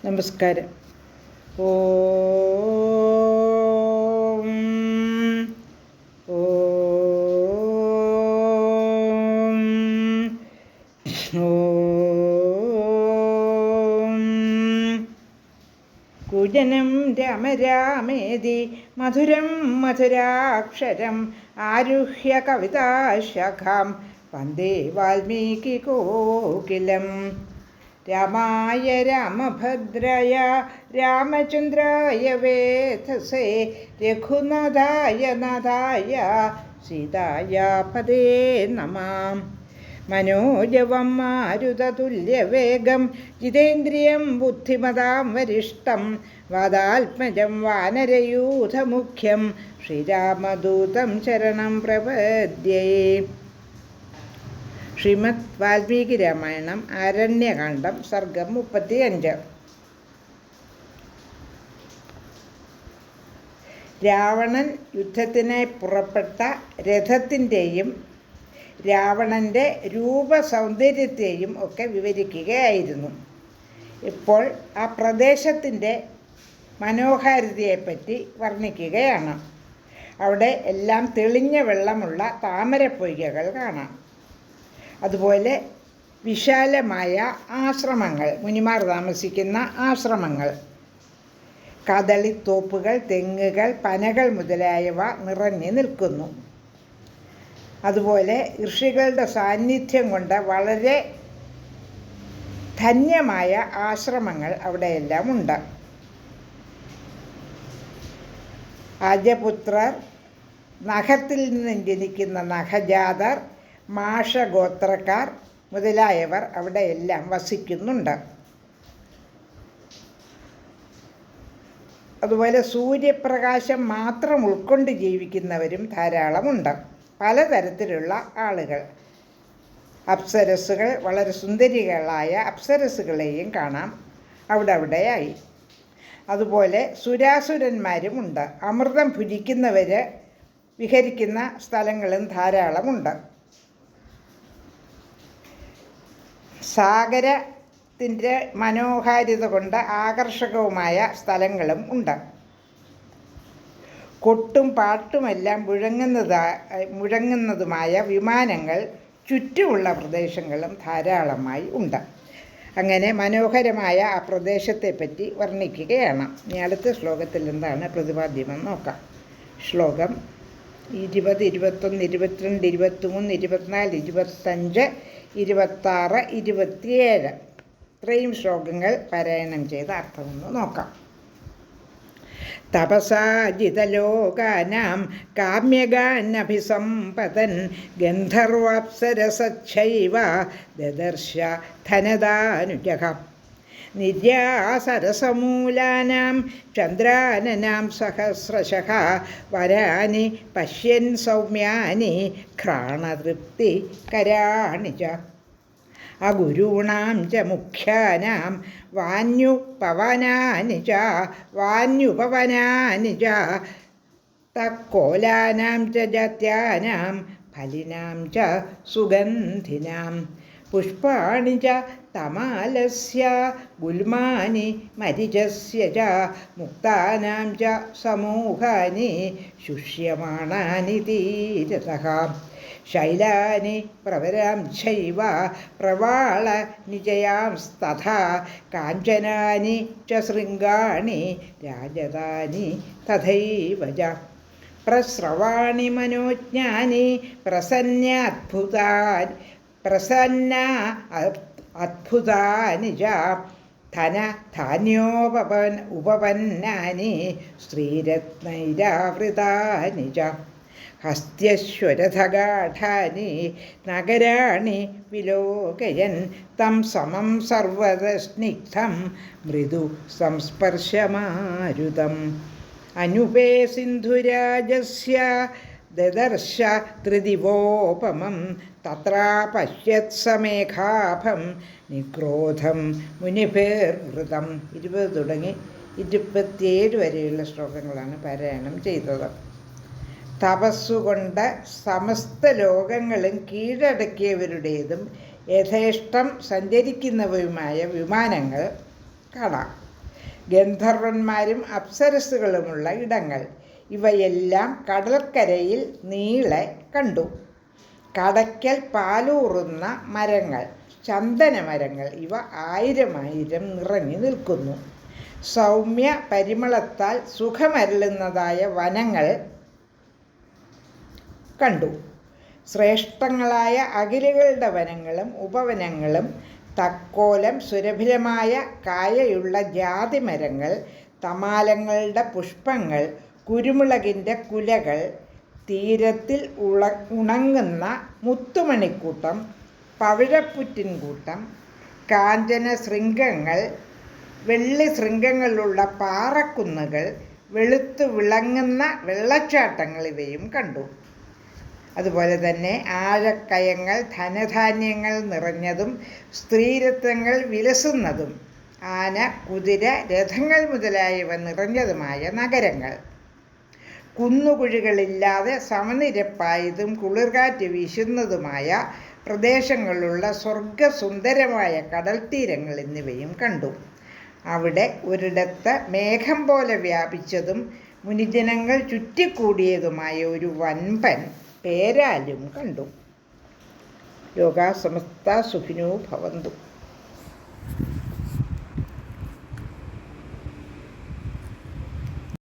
നമസ്കാരം. ഓം ഓം ഓം. കുജനം രാമ രാമേതി മധുരം മധുരാക്ഷരം ആരുഹ്യ കവിതാശാഖാം വന്ദേ വാൽമീകി കോകിലം. രാമായ രാമഭദ്രായ രാമചന്ദ്രായ വേധസേ രഘുനാഥായ നാഥായ സീതായ പദേ നമഃ. മനോജവം മാരുതതുല്യവേഗം ജിതേന്ദ്രിയം ബുദ്ധിമതാം വരിഷ്ടം വാദാത്മജം വാനരയൂഥമുഖ്യം ശ്രീരാമദൂതം ശരണം പ്രപദ്യേ. ശ്രീമദ് വാൽമീകി രാമായണം ആരണ്യകാണ്ഡം സർഗം 35. രാവണൻ യുദ്ധത്തിനായി പുറപ്പെട്ട രഥത്തിൻ്റെയും രാവണൻ്റെ രൂപസൗന്ദര്യത്തെയും ഒക്കെ വിവരിക്കുകയായിരുന്നു. ഇപ്പോൾ ആ പ്രദേശത്തിൻ്റെ മനോഹാരിതയെപ്പറ്റി വർണ്ണിക്കുകയാണ്. അവിടെ എല്ലാം തെളിഞ്ഞ വെള്ളമുള്ള താമരപ്പൊയ്കകൾ കാണാം. അതുപോലെ വിശാലമായ ആശ്രമങ്ങൾ, മുനിമാർ താമസിക്കുന്ന ആശ്രമങ്ങൾ, കദളിത്തോപ്പുകൾ, തെങ്ങുകൾ, പനകൾ മുതലായവ നിറഞ്ഞു നിൽക്കുന്നു. അതുപോലെ ഋഷികളുടെ സാന്നിധ്യം കൊണ്ട് വളരെ ധന്യമായ ആശ്രമങ്ങൾ അവിടെയെല്ലാം ഉണ്ട്. അജപുത്രർ, നഖത്തിൽ നിന്നും ജനിക്കുന്ന നഖജാതർ, മാഷഗോത്രക്കാർ മുതലായവർ അവിടെയെല്ലാം വസിക്കുന്നുണ്ട്. അതുപോലെ സൂര്യപ്രകാശം മാത്രം ഉൾക്കൊണ്ട് ജീവിക്കുന്നവരും ധാരാളമുണ്ട്. പലതരത്തിലുള്ള ആളുകൾ, അപ്സരസ്സുകൾ, വളരെ സുന്ദരികളായ അപ്സരസ്സുകളെയും കാണാം അവിടെയായി. അതുപോലെ സുരാസുരന്മാരുമുണ്ട്. അമൃതം ഭുജിക്കുന്നവർ വിഹരിക്കുന്ന സ്ഥലങ്ങളും ധാരാളമുണ്ട്. സാഗരത്തിൻ്റെ മനോഹാരിത കൊണ്ട് ആകർഷകവുമായ സ്ഥലങ്ങളും ഉണ്ട്. കൊട്ടും പാട്ടുമെല്ലാം മുഴങ്ങുന്നതുമായ വിമാനങ്ങൾ ചുറ്റുമുള്ള പ്രദേശങ്ങളും ധാരാളമായി ഉണ്ട്. അങ്ങനെ മനോഹരമായ ആ പ്രദേശത്തെപ്പറ്റി വർണ്ണിക്കുകയാണ്. ഇനി അടുത്ത ശ്ലോകത്തിൽ എന്താണ് പ്രതിപാദ്യമെന്ന് നോക്കാം. ശ്ലോകം 20, 21, 22, 23, 24, 25, 26, 27 ഇത്രയും ശ്ലോകങ്ങൾ പാരായണം ചെയ്ത അർത്ഥമൊന്ന് നോക്കാം. തപസാജിതലോകാനാം കാമ്യഗാനഭിസമ്പതൻ ഗന്ധർവാപ്സരസച്ഛൈവ ദദർശ ധനദാനുജഃ. നിര്യാസരസമൂലാനാം ചന്ദ്രാനനാം സഹസ്രശഃ വരാനി പശ്യൻ സൗമ്യാനി ഘ്രാണതൃപ്തികരാണി ച. അഗുരൂണാം ച മുഖ്യാനാം വാന്യുപവനാനി ച തക്കോലാനാം ച ജാത്യാനാം ഫലിനാം ച സുഗന്ധിനാം പുഷ്പാണി ച തമാലസ്യ ഗുൽമാനി മരിചസ്യ ച മുക്താനാം ച സമൂഹാനി ശുഷ്യമാണാനി തീരതഃ. ശൈലാനി പ്രവരാം ചൈവ പ്രവാള നിജയാംസ്തഥാ കാഞ്ചനാനി ച ശൃംഗാണി രാജതാനി തഥൈവ ച. പ്രസ്രവാണി മനോജ്ഞാനി അദ്ഭുതാനി ച ഉപപന്നാനി ശ്രീരത്നൈരാവൃതാനി ച. ഹസ്ത്യശ്വരഥഗാഠാനി നഗരാണി വിലോകയൻ തം സമം സർവതസ്നിഗ്ധം മൃദു സംസ്പർശമാരുതം. അനുപേ സിന്ധുരാജസ്യ ദദർശ ത്രിദിവോപമം തത്രാ പശ്യത്സമേഘാഭം നിക്രോധം മുനിഭിർവൃതം. 20 തുടങ്ങി 27 വരെയുള്ള ശ്ലോകങ്ങളാണ് പാരായണം ചെയ്തത്. തപസ്സുകൊണ്ട് സമസ്ത ലോകങ്ങളും കീഴടക്കിയവരുടേതും യഥേഷ്ടം സഞ്ചരിക്കുന്നവയുമായ വിമാനങ്ങൾ കാണാം. ഗന്ധർവന്മാരും അപ്സരസ്സുകളുമുള്ള ഇടങ്ങൾ. ഇവയെല്ലാം കടൽക്കരയിൽ നീളെ കണ്ടു. കടയ്ക്കൽ പാലൂറുന്ന മരങ്ങൾ, ചന്ദനമരങ്ങൾ, ഇവ ആയിരമായിരം നിറഞ്ഞു നിൽക്കുന്നു. സൗമ്യ പരിമളത്താൽ സുഖമരുളുന്നതായ വനങ്ങൾ കണ്ടു. ശ്രേഷ്ഠങ്ങളായ അകിലുകളുടെ വനങ്ങളും ഉപവനങ്ങളും, തക്കോലം സുരഭിലമായ കായയുള്ള ജാതിമരങ്ങൾ, തമാലങ്ങളുടെ പുഷ്പങ്ങൾ, കുരുമുളകിൻ്റെ കുലകൾ, തീരത്തിൽ ഉണങ്ങുന്ന മുത്തുമണിക്കൂട്ടം, പവിഴപ്പുറ്റിൻകൂട്ടം, കാഞ്ചന ശൃംഗങ്ങൾ, വെള്ളി ശൃംഗങ്ങളുള്ള പാറക്കുന്നുകൾ, വെളുത്തു വിളങ്ങുന്ന വെള്ളച്ചാട്ടങ്ങൾ ഇവയും കണ്ടു. അതുപോലെ തന്നെ ആഴക്കയങ്ങൾ, ധനധാന്യങ്ങൾ നിറഞ്ഞതും സ്ത്രീരത്നങ്ങൾ വിലസുന്നതും, ആന, കുതിര, രഥങ്ങൾ മുതലായവ നിറഞ്ഞതുമായ നഗരങ്ങൾ. കുന്നുകുഴികളില്ലാതെ സമനിരപ്പായതും കുളിർകാറ്റ് വീശുന്നതുമായ പ്രദേശങ്ങളുള്ള സ്വർഗസുന്ദരമായ കടൽ തീരങ്ങൾ എന്നിവയും കണ്ടു. അവിടെ ഒരിടത്ത് മേഘം പോലെ വ്യാപിച്ചതും മുനിജനങ്ങൾ ചുറ്റിക്കൂടിയതുമായ ഒരു വൻപൻ പേരാലും കണ്ടു. ലോകാ സമസ്ത സുഖിനോ ഭവന്തു.